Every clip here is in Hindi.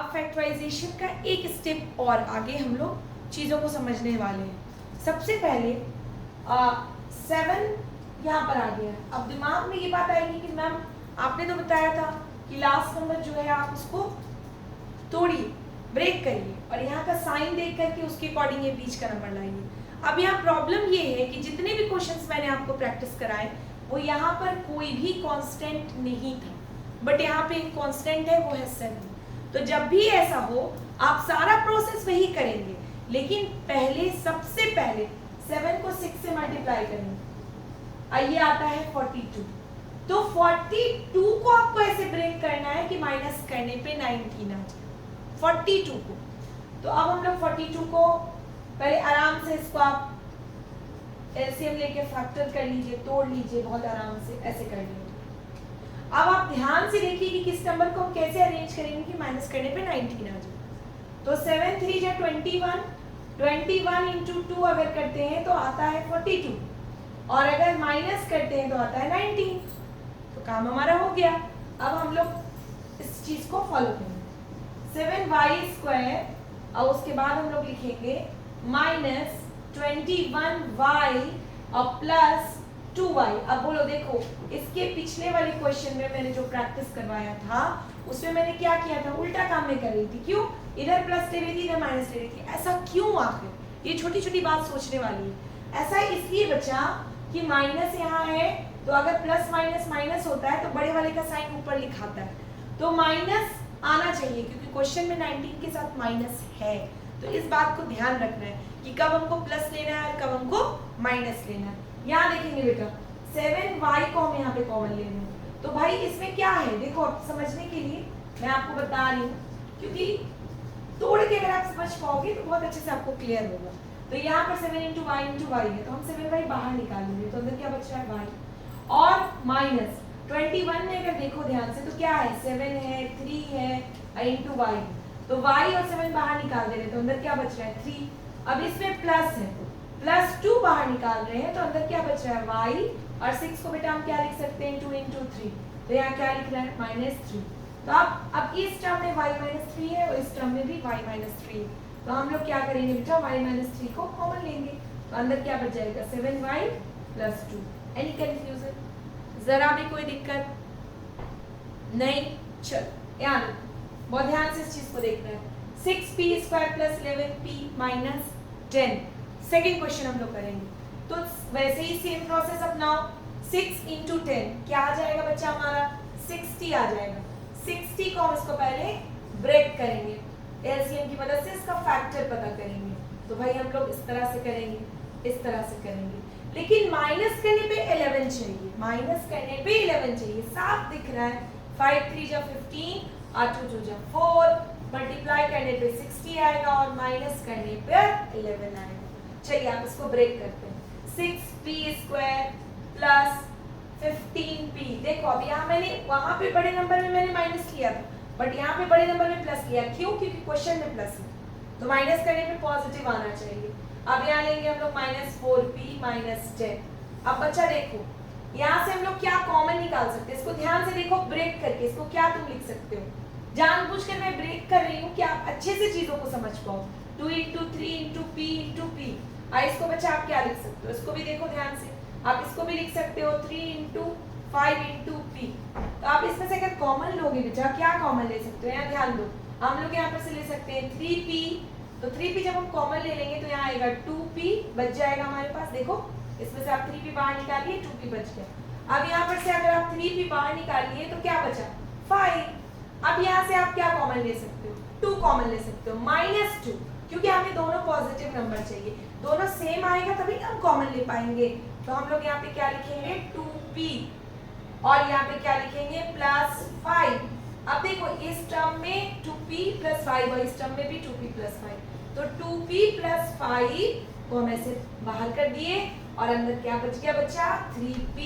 अब फैक्टराइजेशन का एक स्टेप और आगे हम लोग चीज़ों को समझने वाले हैं। सबसे पहले 7 यहाँ पर आ गया। अब दिमाग में ये बात आएगी कि मैम आपने तो बताया था कि लास्ट नंबर जो है आप उसको तोड़िए, ब्रेक करिए और यहाँ का साइन देख करके उसके अकॉर्डिंग ये बीच का नंबर लाइए। अब यहाँ प्रॉब्लम ये है कि जितने भी क्वेश्चंस मैंने आपको प्रैक्टिस कराए वो यहाँ पर कोई भी कांस्टेंट नहीं था, बट यहाँ पे एक कांस्टेंट है, वो है 7। तो जब भी ऐसा हो आप सारा प्रोसेस वही करेंगे, लेकिन पहले सबसे पहले 7 को 6 से मल्टीप्लाई करेंगे। आइए आता है 42। तो 42 को आपको ऐसे ब्रेक करना है कि माइनस करने पे 19 आ जाए 42 को। तो अब हम लोग 42 को पहले आराम से इसको आप एलसीएम लेके फैक्टर कर लीजिए, तोड़ लीजिए बहुत आराम से, ऐसे कर लीजिए। अब आप ध्यान से देखिए कि किस नंबर को हम कैसे अरेंज करेंगे कि माइनस करने पे 19 आ जाए। तो 7 3 जा 21, 21 इंटू 2 अगर करते हैं तो आता है 42 और अगर माइनस करते हैं तो आता है 19। तो काम हमारा हो गया। अब हम लोग इस चीज को फॉलो करेंगे। 7y² और उसके बाद हम लोग लिखेंगे माइनस 21y और प्लस 2y। अब बोलो, देखो इसके पिछले वाले क्वेश्चन में मैंने जो प्रैक्टिस करवाया था उसमें मैंने क्या किया था, उल्टा काम में कर रही थी। क्यों? इधर प्लस ले रही थी, इधर माइनस ले रही थी। ऐसा क्यों? आखिर ये छोटी छोटी बात सोचने वाली है। ऐसा इसलिए बचा कि माइनस यहाँ है तो अगर प्लस माइनस माइनस होता है तो बड़े वाले का साइन ऊपर लिखाता है, तो माइनस आना चाहिए क्योंकि क्वेश्चन में 19 के साथ माइनस है। तो इस बात को ध्यान रखना है कि कब हमको प्लस लेना है और कब हमको माइनस लेना है। यहाँ देखेंगे बेटा 7y को हम यहाँ पे कॉमन ले रहे हैं, तो भाई इसमें क्या है, देखो आप समझने के लिए मैं आपको बता रही हूँ, क्योंकि तोड़ के अगर आप समझ पाओगे तो बहुत अच्छे से आपको क्लियर होगा। तो यहाँ पर 7 इंटू वाई है, तो हम 7y बाहर निकाल लेंगे, तो अंदर क्या बच रहा है y और माइनस 21 में अगर देखो ध्यान से तो क्या है, 7 है, 3 है इंटू y, तो y और 7 बाहर निकाल दे रहे हैं तो अंदर क्या बच रहा है 3। अब इसमें प्लस है, प्लस 2 बाहर निकाल रहे हैं तो अंदर क्या बच रहा है y और 6 को बेटा हम क्या लिख सकते हैं 2 इंटू 3, तो यहाँ क्या लिख रहा है -3। तो अब इस टर्म में y -3 है और इस टर्म में भी y -3 है, तो हम लोग क्या करेंगे बेटा y -3 को कॉमन लेंगे, तो अंदर क्या बच जाएगा 7y + 2। Any confusion? जरा भी कोई दिक्कत नहीं? चलो यहाँ बहुत ध्यान से इस चीज को देखना है। 6p² + 11p - 10 सेकेंड क्वेश्चन हम लोग करेंगे। तो वैसे ही सेम प्रोसेस अपनाओ। 6 इंटू 10 क्या आ जाएगा बच्चा हमारा 60 आ जाएगा। 60 को हम इसको पहले ब्रेक करेंगे, एलसीएम की मदद से इसका फैक्टर पता करेंगे। तो भाई हम लोग इस तरह से करेंगे, इस तरह से करेंगे, लेकिन माइनस करने पे 11 चाहिए, माइनस करने पे 11 चाहिए। साफ दिख रहा है 5 3 जा 15 और 2 2 जा 4, मल्टीप्लाई करने पे 60 आएगा और माइनस करने पे 11 आएगा। चलिए आप इसको ब्रेक करते हैं। 6p² + 15p। देखो अब यहाँ मैंने वहां पे बड़े नंबर में मैंने माइनस किया था, बट यहाँ पे बड़े नंबर में प्लस किया। क्यों? क्योंकि क्वेश्चन में प्लस है, तो माइनस करने पे पॉजिटिव आना चाहिए। अब यहाँ लेंगे हम लोग -4p - 10। अब बच्चा देखो यहाँ से हम लोग क्या कॉमन निकाल सकते हैं, इसको ध्यान से देखो, ब्रेक करके इसको क्या तुम लिख सकते हो। जानबूझकर मैं ब्रेक कर रही हूँ कि आप अच्छे से चीजों को समझ पाओ। 2 into 3 into p into p। इसको बच्चा आप क्या लिख सकते हो, इसको भी देखो ध्यान से, आप इसको भी लिख सकते हो 3 इंटू 5 इंटू p। तो आप इसमें से अगर कॉमन लोगे बेटा, क्या कॉमन ले सकते हो, यहाँ ध्यान दो, हम लोग यहाँ पर से ले सकते हैं 3p। तो 3p जब हम कॉमन ले लेंगे तो यहाँ आएगा 2p बच जाएगा हमारे पास। देखो इसमें से आप 3p बाहर निकालिए, 2p बच गया। अब यहाँ पर से अगर आप 3p बाहर निकालिए तो क्या बचा 5। अब यहाँ से आप क्या कॉमन ले सकते हो, 2 कॉमन ले सकते हो, -2, क्योंकि हमें दोनों पॉजिटिव नंबर चाहिए, दोनों सेम आएगा तभी हम कॉमन ले पाएंगे। तो हम लोग यहाँ पे क्या लिखेंगे 2p और यहाँ पे क्या लिखेंगे +5। अब देखो इस टर्म में 2p + 5 और इस टर्म में भी 2p + 5, तो 2p + 5 को हम ऐसे बाहर कर दिए और अंदर क्या बच गया बच्चा 3p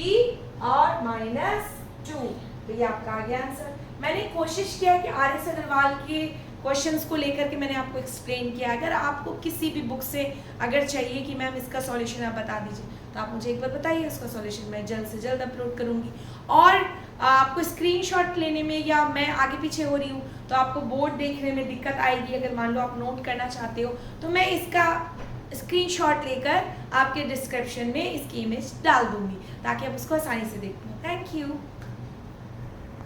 और -2। तो ये आपका आ गया आंसर। मैंने कोशिश किया कि RS अग्रवाल के क्वेश्चंस को लेकर के मैंने आपको एक्सप्लेन किया। अगर आपको किसी भी बुक से अगर चाहिए कि मैम इसका सॉल्यूशन आप बता दीजिए तो आप मुझे एक बार बताइए, उसका सॉल्यूशन मैं जल्द से जल्द अपलोड करूंगी। और आपको स्क्रीनशॉट लेने में या मैं आगे पीछे हो रही हूँ तो आपको बोर्ड देखने में दिक्कत आएगी, अगर मान लो आप नोट करना चाहते हो तो मैं इसका स्क्रीनशॉट लेकर आपके डिस्क्रिप्शन में इसकी इमेज डाल दूंगी ताकि आप उसको आसानी से देख पाओ। Thank you.